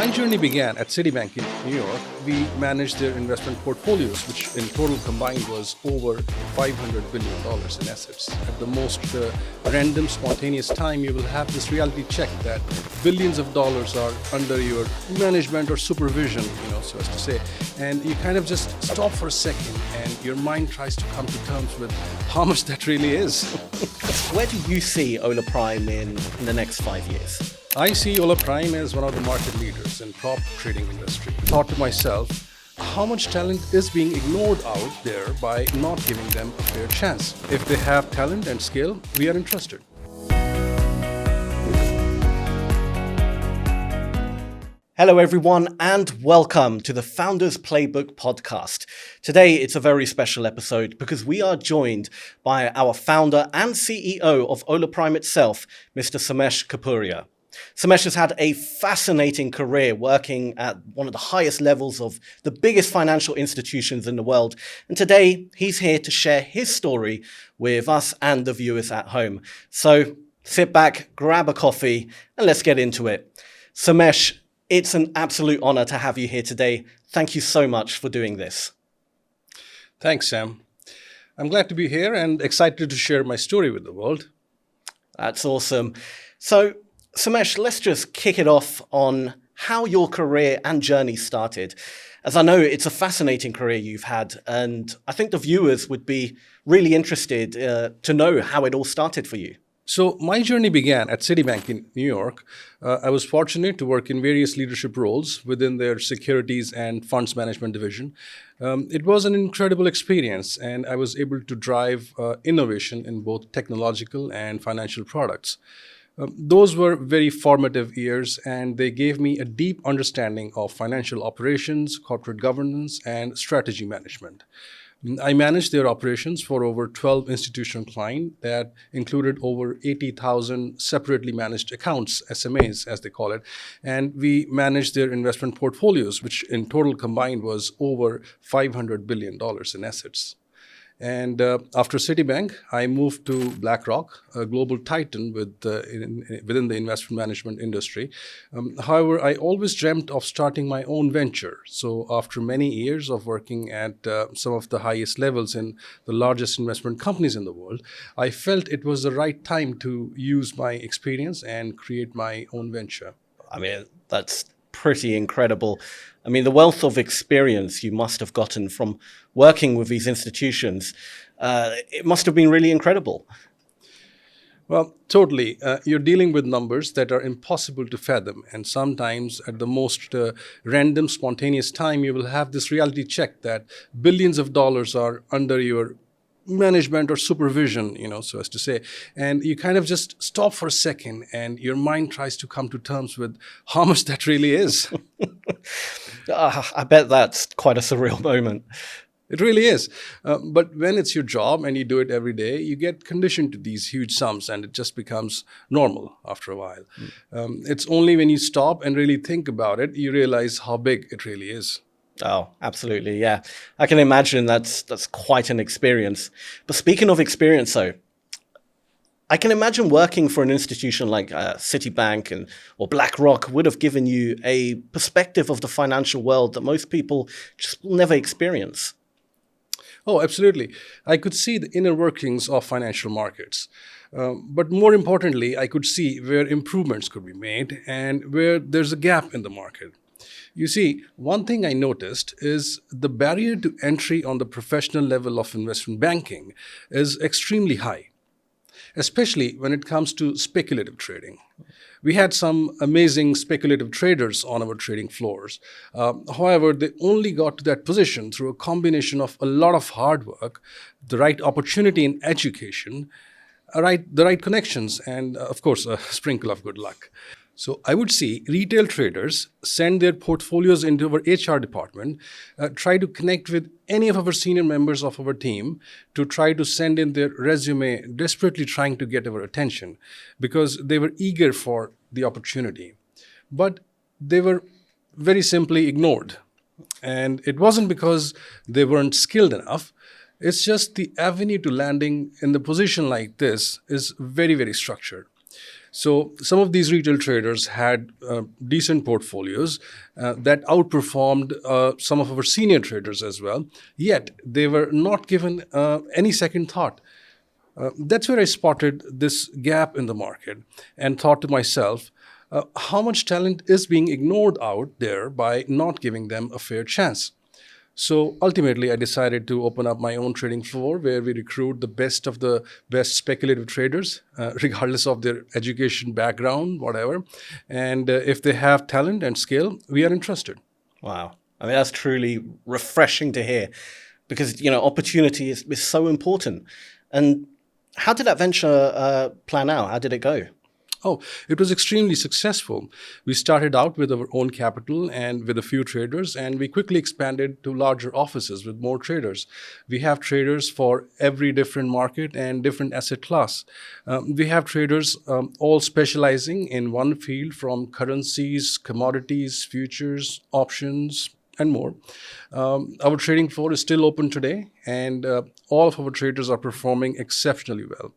My journey began at Citibank in New York. We managed their investment portfolios, which in total combined was over $500 billion in assets. At the most random, spontaneous time, you will have this reality check that billions of dollars are under your management or supervision, so as to say. And you kind of just stop for a second and your mind tries to come to terms with how much that really is. Where do you see Hola Prime in the next 5 years? I see Hola Prime as one of the market leaders in prop trading industry. I thought to myself, how much talent is being ignored out there by not giving them a fair chance? If they have talent and skill, we are interested. Hello, everyone, and welcome to the Founders Playbook podcast. Today, it's a very special episode because we are joined by our founder and CEO of Hola Prime itself, Mr. Somesh Kapuria. Somesh has had a fascinating career working at one of the highest levels of the biggest financial institutions in the world. And today, he's here to share his story with us and the viewers at home. So sit back, grab a coffee, and let's get into it. Somesh, it's an absolute honor to have you here today. Thank you so much for doing this. Thanks, Sam. I'm glad to be here and excited to share my story with the world. That's awesome. So, Somesh, let's just kick it off on how your career and journey started. As I know, it's a fascinating career you've had, and I think the viewers would be really interested to know how it all started for you. So my journey began at Citibank in New York. I was fortunate to work in various leadership roles within their securities and funds management division. It was an incredible experience, and I was able to drive innovation in both technological and financial products. Those were very formative years, and they gave me a deep understanding of financial operations, corporate governance, and strategy management. I managed their operations for over 12 institutional clients that included over 80,000 separately managed accounts, SMAs as they call it, and we managed their investment portfolios, which in total combined was over $500 billion in assets. And after Citibank, I moved to BlackRock, a global titan within the investment management industry. However, I always dreamt of starting my own venture. So after many years of working at some of the highest levels in the largest investment companies in the world, I felt it was the right time to use my experience and create my own venture. I mean, that's pretty incredible. I mean, the wealth of experience you must have gotten from working with these institutions, it must have been really incredible. Well, totally. You're dealing with numbers that are impossible to fathom. And sometimes at the most random, spontaneous time, you will have this reality check that billions of dollars are under your management or supervision, so as to say. And you kind of just stop for a second and your mind tries to come to terms with how much that really is. I bet that's quite a surreal moment. It really is. But when it's your job and you do it every day, you get conditioned to these huge sums and it just becomes normal after a while. It's only when you stop and really think about it, you realize how big it really is. Oh, absolutely. Yeah. I can imagine that's quite an experience. But speaking of experience, though, I can imagine working for an institution like Citibank or BlackRock would have given you a perspective of the financial world that most people just will never experience. Oh, absolutely. I could see the inner workings of financial markets. But more importantly, I could see where improvements could be made and where there's a gap in the market. You see, one thing I noticed is the barrier to entry on the professional level of investment banking is extremely high, especially when it comes to speculative trading. We had some amazing speculative traders on our trading floors. However, they only got to that position through a combination of a lot of hard work, the right opportunity in education, the right connections, and of course, a sprinkle of good luck. So I would see retail traders send their portfolios into our HR department, try to connect with any of our senior members of our team to try to send in their resume, desperately trying to get our attention because they were eager for the opportunity. But they were very simply ignored. And it wasn't because they weren't skilled enough. It's just the avenue to landing in the position like this is very, very structured. So some of these retail traders had decent portfolios that outperformed some of our senior traders as well. Yet they were not given any second thought. That's where I spotted this gap in the market and thought to myself, how much talent is being ignored out there by not giving them a fair chance? So ultimately, I decided to open up my own trading floor where we recruit the best of the best speculative traders, regardless of their education background, whatever. And if they have talent and skill, we are interested. Wow. I mean, that's truly refreshing to hear because, opportunity is so important. And how did that venture plan out? How did it go? Oh, it was extremely successful. We started out with our own capital and with a few traders, and we quickly expanded to larger offices with more traders. We have traders for every different market and different asset class. We have traders all specializing in one field from currencies, commodities, futures, options, and more. Our trading floor is still open today, and all of our traders are performing exceptionally well.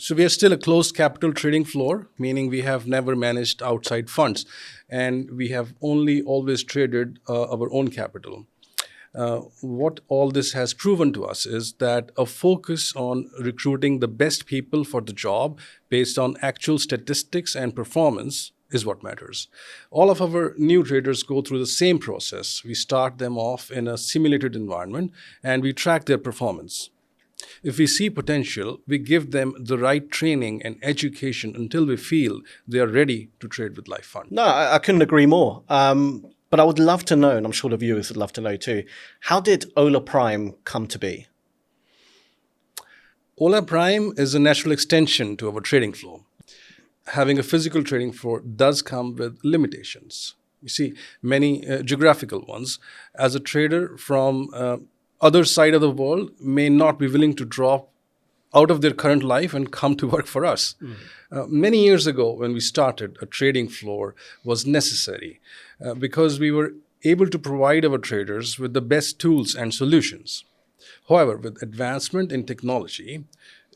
So we are still a closed capital trading floor, meaning we have never managed outside funds, and we have only always traded our own capital. What all this has proven to us is that a focus on recruiting the best people for the job based on actual statistics and performance is what matters. All of our new traders go through the same process. We start them off in a simulated environment and we track their performance. If we see potential, we give them the right training and education until we feel they are ready to trade with live fund. No, I couldn't agree more. But I would love to know, and I'm sure the viewers would love to know too, how did Hola Prime come to be? Hola Prime is a natural extension to our trading floor. Having a physical trading floor does come with limitations. You see, many geographical ones. As a trader from other side of the world may not be willing to drop out of their current life and come to work for us. Many years ago, when we started, a trading floor was necessary because we were able to provide our traders with the best tools and solutions. However, with advancement in technology,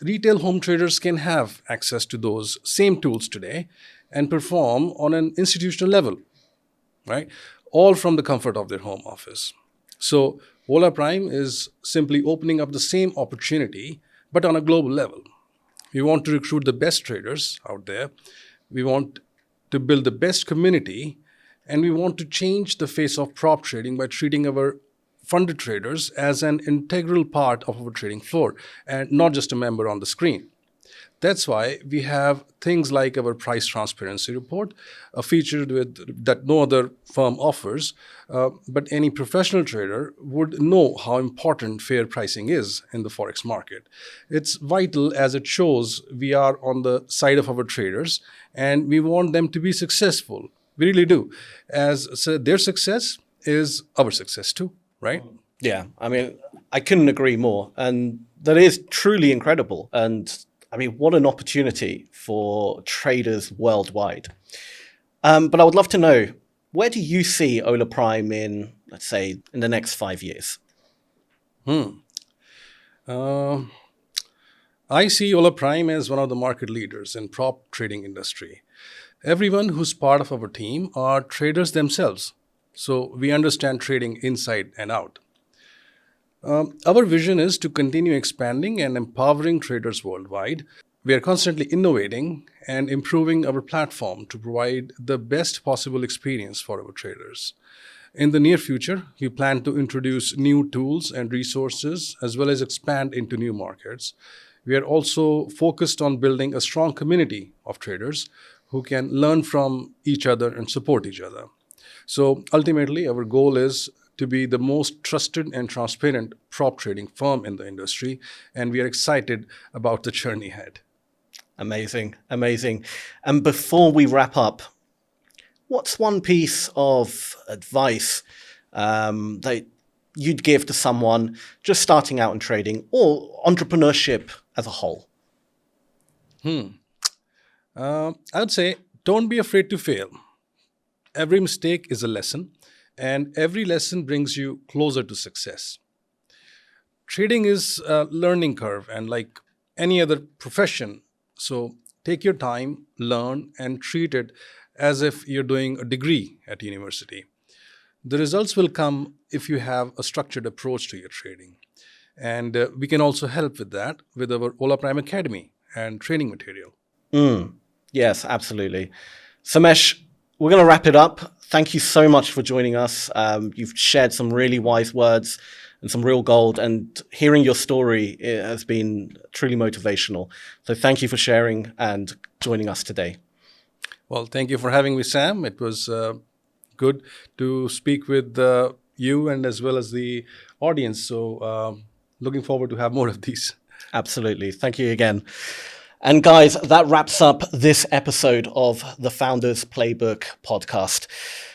retail home traders can have access to those same tools today and perform on an institutional level, right? All from the comfort of their home office. So, Hola Prime is simply opening up the same opportunity, but on a global level. We want to recruit the best traders out there. We want to build the best community, and we want to change the face of prop trading by treating our funded traders as an integral part of our trading floor and not just a member on the screen. That's why we have things like our price transparency report, a feature that no other firm offers, but any professional trader would know how important fair pricing is in the Forex market. It's vital as it shows we are on the side of our traders and we want them to be successful. We really do. As so their success is our success too, right? Yeah, I mean, I couldn't agree more. And that is truly incredible. And I mean, what an opportunity for traders worldwide. But I would love to know, where do you see Hola Prime in, let's say, in the next 5 years? Uh, I see Hola Prime as one of the market leaders in prop trading industry. Everyone who's part of our team are traders themselves, so we understand trading inside and out. Our vision is to continue expanding and empowering traders worldwide. We are constantly innovating and improving our platform to provide the best possible experience for our traders. In the near future, we plan to introduce new tools and resources as well as expand into new markets. We are also focused on building a strong community of traders who can learn from each other and support each other. So ultimately, our goal is to be the most trusted and transparent prop trading firm in the industry, and we are excited about the journey ahead. Amazing, amazing. And before we wrap up, what's one piece of advice that you'd give to someone just starting out in trading or entrepreneurship as a whole? I would say don't be afraid to fail. Every mistake is a lesson, and every lesson brings you closer to success. Trading is a learning curve, and like any other profession, so Take your time, learn, and treat it as if you're doing a degree at university. The results will come if you have a structured approach to your trading. And we can also help with that with our Ola Prime Academy and training material. Yes, absolutely. Somesh, we're going to wrap it up. Thank you so much for joining us. You've shared some really wise words and some real gold, and hearing your story has been truly motivational. So thank you for sharing and joining us today. Well, thank you for having me, Sam. It was good to speak with you and as well as the audience. So, looking forward to have more of these. Absolutely. Thank you again. And guys, that wraps up this episode of the Founders Playbook podcast.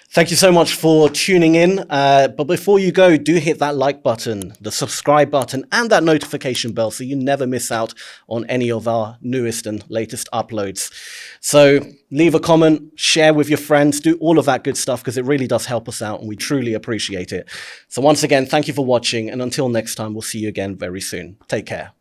Thank you so much for tuning in. But before you go, do hit that like button, the subscribe button, and that notification bell so you never miss out on any of our newest and latest uploads. So leave a comment, share with your friends, do all of that good stuff because it really does help us out and we truly appreciate it. So once again, thank you for watching. And until next time, we'll see you again very soon. Take care.